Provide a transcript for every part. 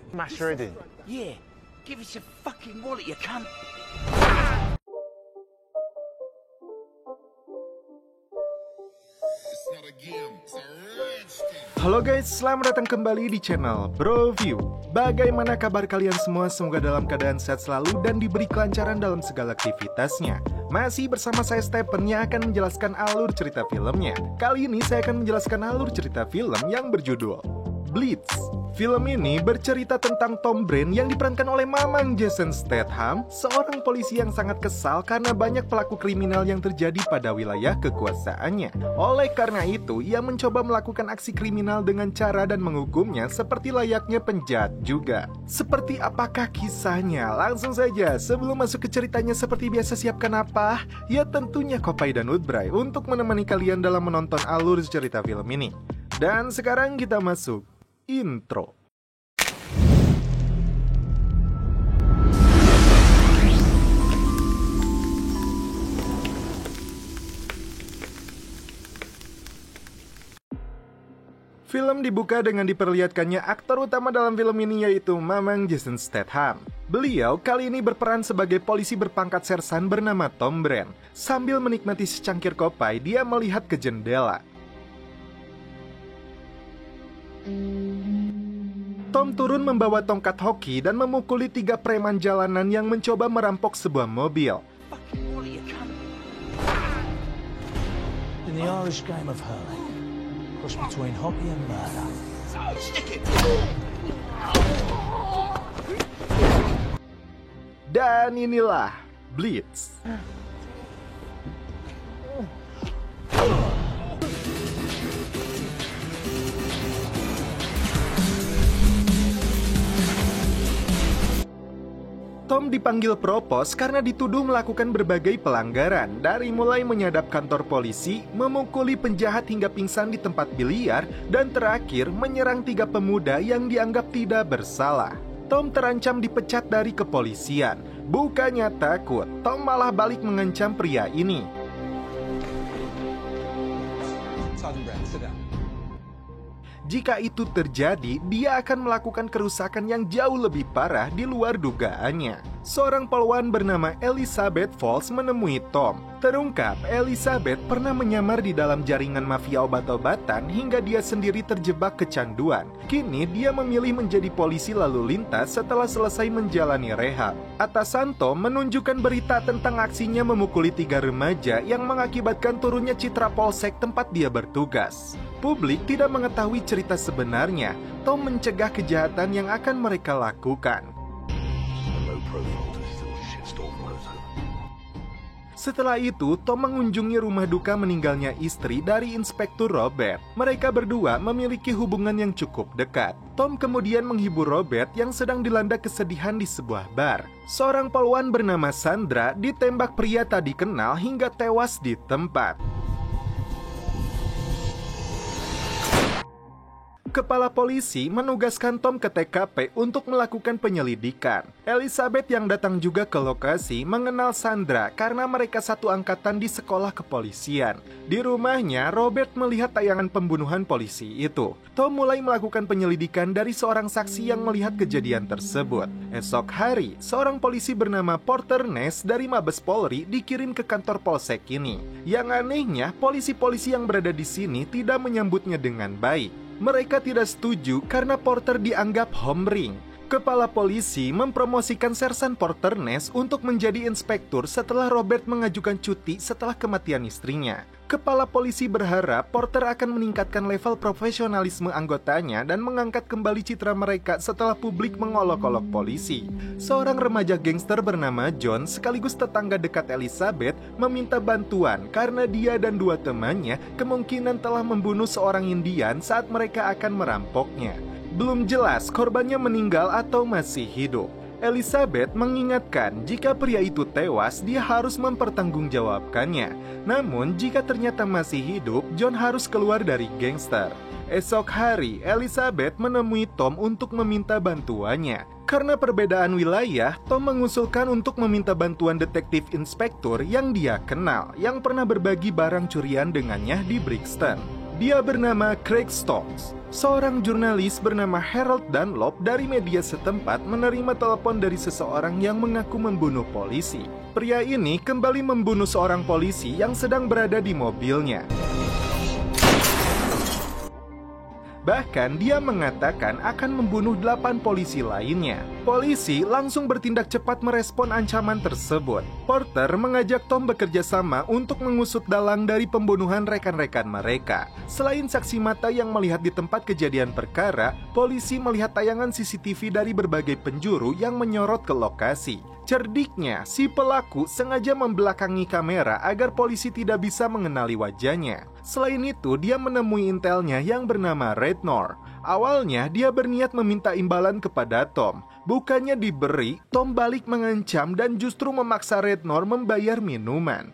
Smash her head in. Yeah. Give us your fucking wallet, you cunt. Halo guys, selamat datang kembali di channel Bro View. Bagaimana kabar kalian semua? Semoga dalam keadaan sehat selalu dan diberi kelancaran dalam segala aktivitasnya. Masih bersama saya Stephen yang akan menjelaskan alur cerita filmnya. Kali ini saya akan menjelaskan alur cerita film yang berjudul Blitz. Film ini bercerita tentang Tom Brand yang diperankan oleh Mamang Jason Statham, seorang polisi yang sangat kesal karena banyak pelaku kriminal yang terjadi pada wilayah kekuasaannya. Oleh karena itu, ia mencoba melakukan aksi kriminal dengan cara dan menghukumnya seperti layaknya penjahat juga. Seperti apakah kisahnya? Langsung saja, sebelum masuk ke ceritanya seperti biasa siapkan apa? Ya tentunya Kopai dan Udbray untuk menemani kalian dalam menonton alur cerita film ini. Dan sekarang kita masuk intro. Film dibuka dengan diperlihatkannya aktor utama dalam film ini yaitu Mamang Jason Statham. Beliau kali ini berperan sebagai polisi berpangkat sersan bernama Tom Brand. Sambil menikmati secangkir kopai, dia melihat ke jendela. Tom turun membawa tongkat hoki dan memukuli 3 preman jalanan yang mencoba merampok sebuah mobil. In the Irish game of hurling, cross between hockey and murder. Dan inilah Blitz. Tom dipanggil propos karena dituduh melakukan berbagai pelanggaran, dari mulai menyadap kantor polisi, memukuli penjahat hingga pingsan di tempat biliar, dan terakhir menyerang 3 pemuda yang dianggap tidak bersalah. Tom terancam dipecat dari kepolisian. Bukannya takut, Tom malah balik mengancam pria ini. Jika itu terjadi, dia akan melakukan kerusakan yang jauh lebih parah di luar dugaannya. Seorang polwan bernama Elizabeth Falls menemui Tom. Terungkap, Elizabeth pernah menyamar di dalam jaringan mafia obat-obatan hingga dia sendiri terjebak kecanduan. Kini dia memilih menjadi polisi lalu lintas setelah selesai menjalani rehab. Atasan Tom menunjukkan berita tentang aksinya memukuli 3 remaja yang mengakibatkan turunnya citra polsek tempat dia bertugas. Publik tidak mengetahui cerita sebenarnya. Tom mencegah kejahatan yang akan mereka lakukan. Setelah itu, Tom mengunjungi rumah duka meninggalnya istri dari Inspektur Robert. Mereka berdua memiliki hubungan yang cukup dekat. Tom kemudian menghibur Robert yang sedang dilanda kesedihan di sebuah bar. Seorang polwan bernama Sandra ditembak pria tak dikenal hingga tewas di tempat. Kepala polisi menugaskan Tom ke TKP untuk melakukan penyelidikan. Elizabeth yang datang juga ke lokasi mengenal Sandra karena mereka satu angkatan di sekolah kepolisian. Di rumahnya, Robert melihat tayangan pembunuhan polisi itu. Tom mulai melakukan penyelidikan dari seorang saksi yang melihat kejadian tersebut. Esok hari, seorang polisi bernama Porter Ness dari Mabes Polri dikirim ke kantor polsek ini. Yang anehnya, polisi-polisi yang berada di sini tidak menyambutnya dengan baik. Mereka tidak setuju karena Porter dianggap homering. Kepala polisi mempromosikan Sersan Porter Ness untuk menjadi inspektur setelah Robert mengajukan cuti setelah kematian istrinya. Kepala polisi berharap Porter akan meningkatkan level profesionalisme anggotanya dan mengangkat kembali citra mereka setelah publik mengolok-olok polisi. Seorang remaja gangster bernama John sekaligus tetangga dekat Elizabeth meminta bantuan karena dia dan 2 temannya kemungkinan telah membunuh seorang Indian saat mereka akan merampoknya. Belum jelas korbannya meninggal atau masih hidup. Elizabeth mengingatkan jika pria itu tewas, dia harus mempertanggungjawabkannya. Namun jika ternyata masih hidup, John harus keluar dari gangster. Esok hari, Elizabeth menemui Tom untuk meminta bantuannya. Karena perbedaan wilayah, Tom mengusulkan untuk meminta bantuan detektif inspektur yang dia kenal, yang pernah berbagi barang curian dengannya di Brixton. Dia bernama Craig Stokes. Seorang jurnalis bernama Harold Dunlop dari media setempat menerima telepon dari seseorang yang mengaku membunuh polisi. Pria ini kembali membunuh seorang polisi yang sedang berada di mobilnya. Bahkan dia mengatakan akan membunuh 8 polisi lainnya. Polisi langsung bertindak cepat merespon ancaman tersebut. Porter mengajak Tom bekerja sama untuk mengusut dalang dari pembunuhan rekan-rekan mereka. Selain saksi mata yang melihat di tempat kejadian perkara, polisi melihat tayangan CCTV dari berbagai penjuru yang menyorot ke lokasi. Cerdiknya, si pelaku sengaja membelakangi kamera agar polisi tidak bisa mengenali wajahnya. Selain itu, dia menemui intelnya yang bernama Rednor. Awalnya, dia berniat meminta imbalan kepada Tom. Bukannya diberi, Tom balik mengancam dan justru memaksa Rednor membayar minuman.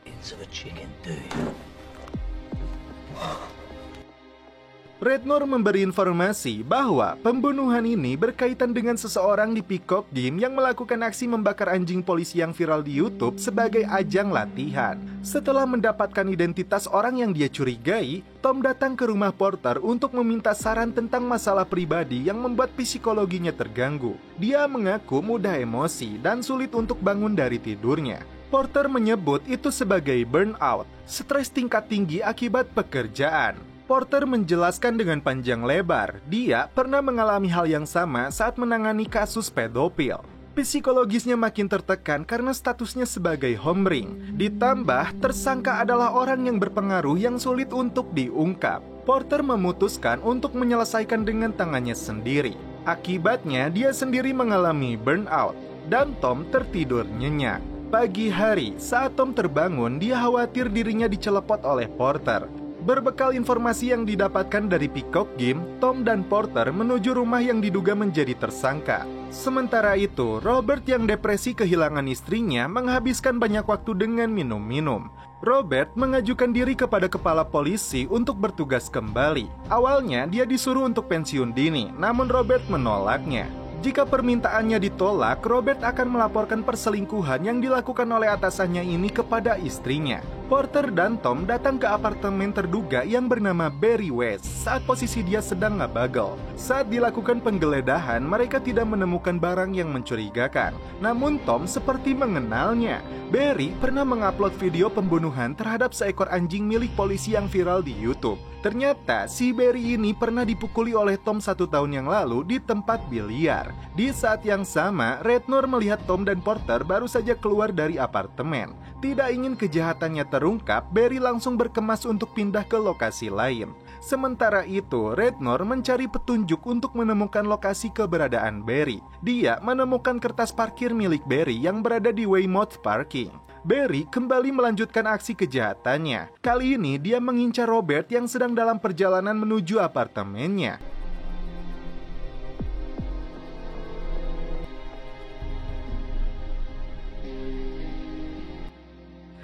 Rednor memberi informasi bahwa pembunuhan ini berkaitan dengan seseorang di Peacock Game yang melakukan aksi membakar anjing polisi yang viral di YouTube sebagai ajang latihan. Setelah mendapatkan identitas orang yang dia curigai, Tom datang ke rumah Porter untuk meminta saran tentang masalah pribadi yang membuat psikologinya terganggu. Dia mengaku mudah emosi dan sulit untuk bangun dari tidurnya. Porter menyebut itu sebagai burnout, stres tingkat tinggi akibat pekerjaan. Porter menjelaskan dengan panjang lebar, dia pernah mengalami hal yang sama saat menangani kasus pedofil. Psikologisnya makin tertekan karena statusnya sebagai homering. Ditambah, tersangka adalah orang yang berpengaruh yang sulit untuk diungkap. Porter memutuskan untuk menyelesaikan dengan tangannya sendiri. Akibatnya, dia sendiri mengalami burnout, dan Tom tertidur nyenyak. Pagi hari, saat Tom terbangun, dia khawatir dirinya dicelepot oleh Porter. Berbekal informasi yang didapatkan dari Peacock Game, Tom dan Porter menuju rumah yang diduga menjadi tersangka. Sementara itu, Robert yang depresi kehilangan istrinya menghabiskan banyak waktu dengan minum-minum. Robert mengajukan diri kepada kepala polisi untuk bertugas kembali. Awalnya dia disuruh untuk pensiun dini, namun Robert menolaknya. Jika permintaannya ditolak, Robert akan melaporkan perselingkuhan yang dilakukan oleh atasannya ini kepada istrinya. Porter dan Tom datang ke apartemen terduga yang bernama Barry West saat posisi dia sedang ngabagel. Saat dilakukan penggeledahan, mereka tidak menemukan barang yang mencurigakan. Namun Tom seperti mengenalnya. Barry pernah mengupload video pembunuhan terhadap seekor anjing milik polisi yang viral di YouTube. Ternyata si Barry ini pernah dipukuli oleh Tom 1 tahun yang lalu di tempat biliar. Di saat yang sama, Rednor melihat Tom dan Porter baru saja keluar dari apartemen. Tidak ingin kejahatannya terungkap, Barry langsung berkemas untuk pindah ke lokasi lain. Sementara itu, Rednor mencari petunjuk untuk menemukan lokasi keberadaan Barry. Dia menemukan kertas parkir milik Barry yang berada di Weymouth Parking. Barry kembali melanjutkan aksi kejahatannya. Kali ini dia mengincar Robert yang sedang dalam perjalanan menuju apartemennya.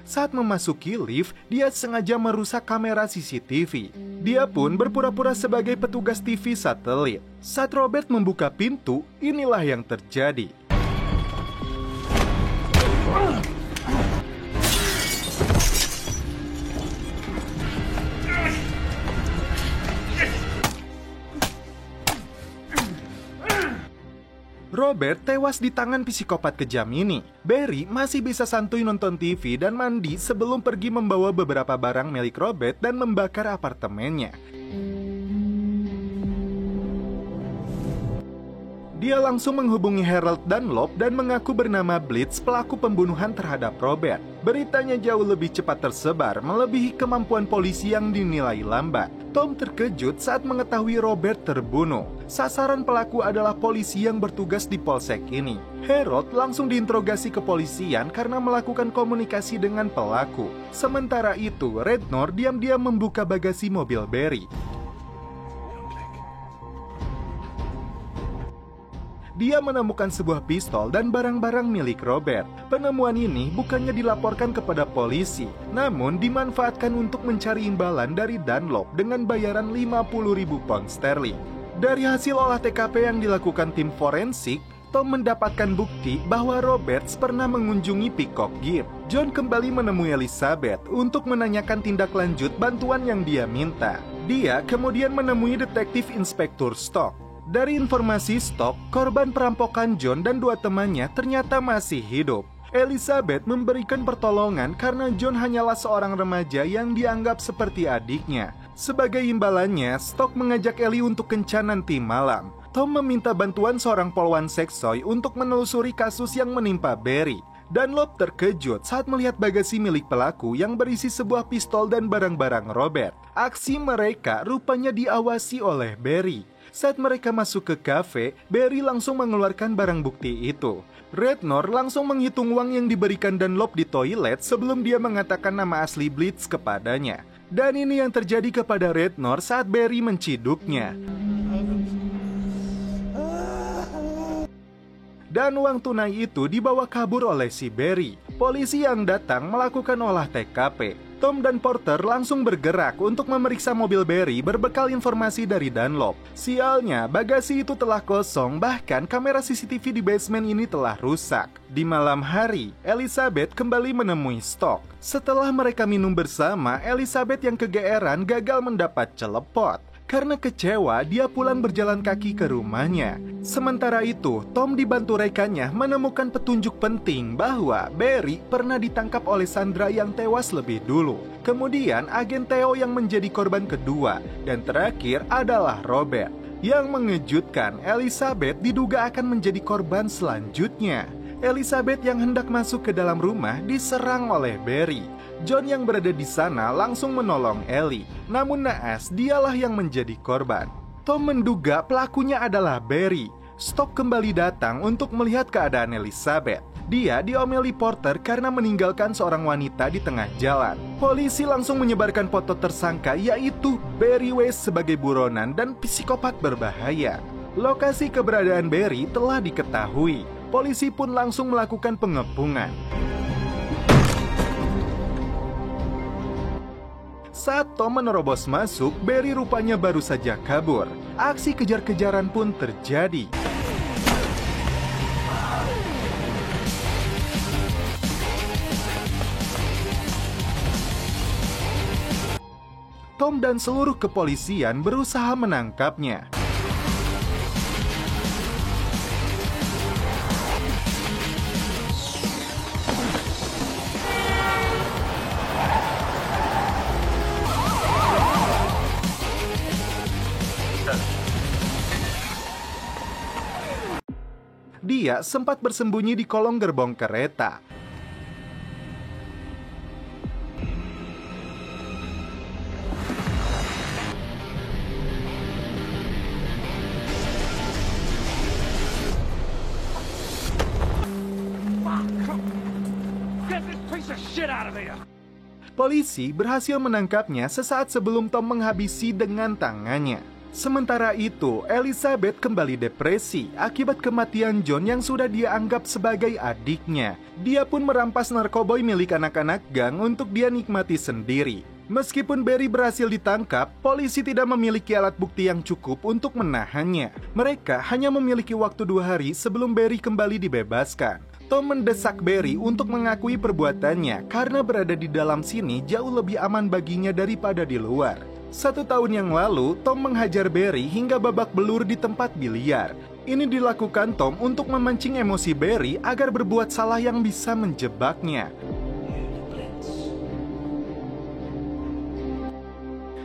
Saat memasuki lift, dia sengaja merusak kamera CCTV. Dia pun berpura-pura sebagai petugas TV satelit. Saat Robert membuka pintu, inilah yang terjadi. Robert tewas di tangan psikopat kejam ini. Barry masih bisa santuy nonton TV dan mandi sebelum pergi membawa beberapa barang milik Robert dan membakar apartemennya. Dia langsung menghubungi Harold Dunlop dan mengaku bernama Blitz, pelaku pembunuhan terhadap Robert. Beritanya jauh lebih cepat tersebar, melebihi kemampuan polisi yang dinilai lambat. Tom terkejut saat mengetahui Robert terbunuh. Sasaran pelaku adalah polisi yang bertugas di polsek ini. Harold langsung diinterogasi kepolisian karena melakukan komunikasi dengan pelaku. Sementara itu, Rednor diam-diam membuka bagasi mobil Barry. Dia menemukan sebuah pistol dan barang-barang milik Robert. Penemuan ini bukannya dilaporkan kepada polisi, namun dimanfaatkan untuk mencari imbalan dari Dunlop dengan bayaran 50.000 pound sterling. Dari hasil olah TKP yang dilakukan tim forensik, Tom mendapatkan bukti bahwa Roberts pernah mengunjungi Peacock Game. John kembali menemui Elizabeth untuk menanyakan tindak lanjut bantuan yang dia minta. Dia kemudian menemui detektif Inspektur Stock. Dari informasi Stock, korban perampokan John dan dua temannya ternyata masih hidup. Elizabeth memberikan pertolongan karena John hanyalah seorang remaja yang dianggap seperti adiknya. Sebagai imbalannya, Stock mengajak Ellie untuk kencan nanti malam. Tom meminta bantuan seorang polwan seksoi untuk menelusuri kasus yang menimpa Barry. Dunlop terkejut saat melihat bagasi milik pelaku yang berisi sebuah pistol dan barang-barang Robert. Aksi mereka rupanya diawasi oleh Barry. Saat mereka masuk ke kafe, Barry langsung mengeluarkan barang bukti itu. Rednor langsung menghitung uang yang diberikan Dunlop di toilet sebelum dia mengatakan nama asli Blitz kepadanya. Dan ini yang terjadi kepada Rednor saat Barry menciduknya. Dan uang tunai itu dibawa kabur oleh si Barry. Polisi yang datang melakukan olah TKP. Tom dan Porter langsung bergerak untuk memeriksa mobil Barry berbekal informasi dari Dunlop. Sialnya, bagasi itu telah kosong, bahkan kamera CCTV di basement ini telah rusak. Di malam hari, Elizabeth kembali menemui Stock. Setelah mereka minum bersama, Elizabeth yang kegeeran gagal mendapat celepot. Karena kecewa, dia pulang berjalan kaki ke rumahnya. Sementara itu, Tom dibantu rekannya menemukan petunjuk penting bahwa Barry pernah ditangkap oleh Sandra yang tewas lebih dulu. Kemudian, agen Theo yang menjadi korban kedua. Dan terakhir adalah Robert. Yang mengejutkan, Elizabeth diduga akan menjadi korban selanjutnya. Elizabeth yang hendak masuk ke dalam rumah diserang oleh Barry. John yang berada di sana langsung menolong Ellie. Namun naas, dialah yang menjadi korban. Tom menduga pelakunya adalah Barry. Stock kembali datang untuk melihat keadaan Elizabeth. Dia diomeli Porter karena meninggalkan seorang wanita di tengah jalan. Polisi langsung menyebarkan foto tersangka, yaitu Barry Weiss sebagai buronan dan psikopat berbahaya. Lokasi keberadaan Barry telah diketahui. Polisi pun langsung melakukan pengepungan. Saat Tom menerobos masuk, Barry rupanya baru saja kabur. Aksi kejar-kejaran pun terjadi. Tom dan seluruh kepolisian berusaha menangkapnya. Dia sempat bersembunyi di kolong gerbong kereta. Polisi berhasil menangkapnya sesaat sebelum Tom menghabisi dengan tangannya. Sementara itu, Elizabeth kembali depresi akibat kematian John yang sudah dia anggap sebagai adiknya. Dia pun merampas narkoboy milik anak-anak gang untuk dia nikmati sendiri. Meskipun Barry berhasil ditangkap, polisi tidak memiliki alat bukti yang cukup untuk menahannya. Mereka hanya memiliki waktu 2 hari sebelum Barry kembali dibebaskan. Tom mendesak Barry untuk mengakui perbuatannya karena berada di dalam sini jauh lebih aman baginya daripada di luar. 1 tahun yang lalu, Tom menghajar Barry hingga babak belur di tempat biliar. Ini dilakukan Tom untuk memancing emosi Barry agar berbuat salah yang bisa menjebaknya.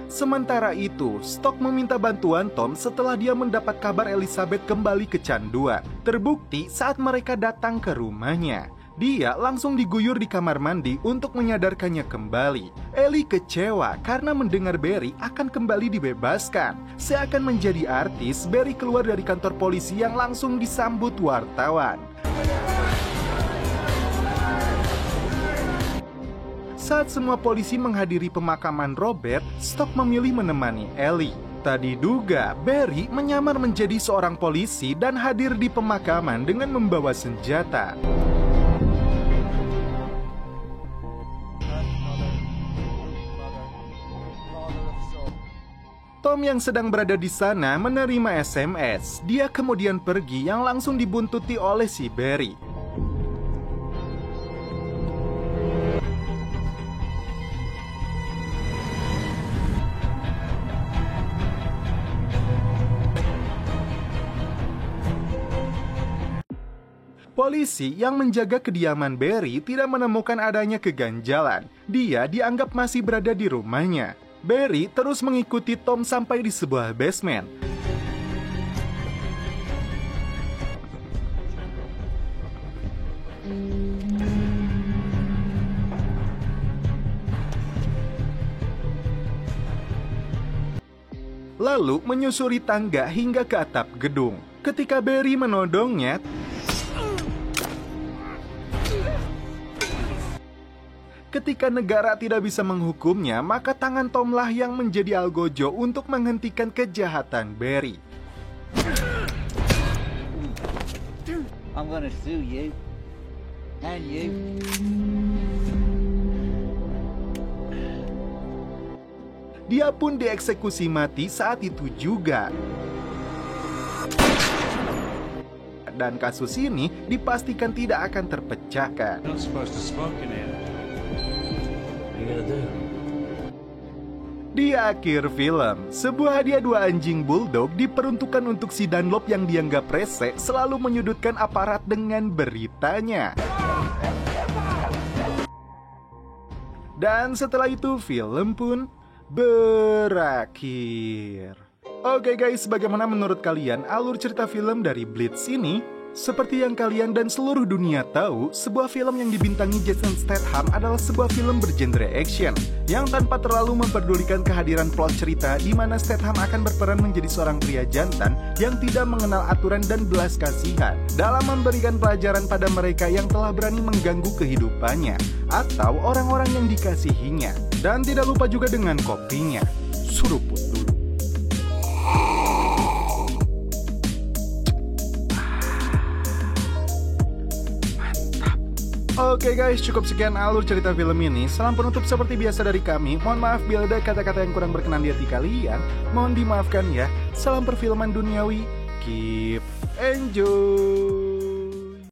Sementara itu, Stock meminta bantuan Tom setelah dia mendapat kabar Elizabeth kembali kecanduan. Terbukti saat mereka datang ke rumahnya. Dia langsung diguyur di kamar mandi untuk menyadarkannya kembali. Ellie kecewa karena mendengar Barry akan kembali dibebaskan. Seakan menjadi artis, Barry keluar dari kantor polisi yang langsung disambut wartawan. Saat semua polisi menghadiri pemakaman Robert, Stock memilih menemani Ellie. Tak diduga, Barry menyamar menjadi seorang polisi dan hadir di pemakaman dengan membawa senjata. Tom yang sedang berada di sana menerima SMS. Dia kemudian pergi yang langsung dibuntuti oleh si Barry. Polisi yang menjaga kediaman Barry tidak menemukan adanya keganjalan. Dia dianggap masih berada di rumahnya. Barry terus mengikuti Tom sampai di sebuah basement. Lalu menyusuri tangga hingga ke atap gedung. Ketika Barry menodongnya, ketika negara tidak bisa menghukumnya, maka tangan Tomlah yang menjadi algojo untuk menghentikan kejahatan Barry. I'm gonna sue you. And you. Dia pun dieksekusi mati saat itu juga. Dan kasus ini dipastikan tidak akan terpecahkan. You're not supposed to smoke in here. What are you gonna do? Di akhir film, sebuah hadiah 2 anjing bulldog diperuntukkan untuk si Dunlop yang dianggap rese selalu menyudutkan aparat dengan beritanya. Dan setelah itu film pun berakhir. Oke guys, bagaimana menurut kalian alur cerita film dari Blitz ini? Seperti yang kalian dan seluruh dunia tahu, sebuah film yang dibintangi Jason Statham adalah sebuah film bergenre action yang tanpa terlalu memperdulikan kehadiran plot cerita di mana Statham akan berperan menjadi seorang pria jantan yang tidak mengenal aturan dan belas kasihan dalam memberikan pelajaran pada mereka yang telah berani mengganggu kehidupannya atau orang-orang yang dikasihinya. Dan tidak lupa juga dengan kopinya. Suruput dulu. Oke guys, cukup sekian alur cerita film ini. Salam penutup seperti biasa dari kami. Mohon maaf bila ada kata-kata yang kurang berkenan di hati kalian. Mohon dimaafkan ya. Salam perfilman duniawi. Keep enjoy.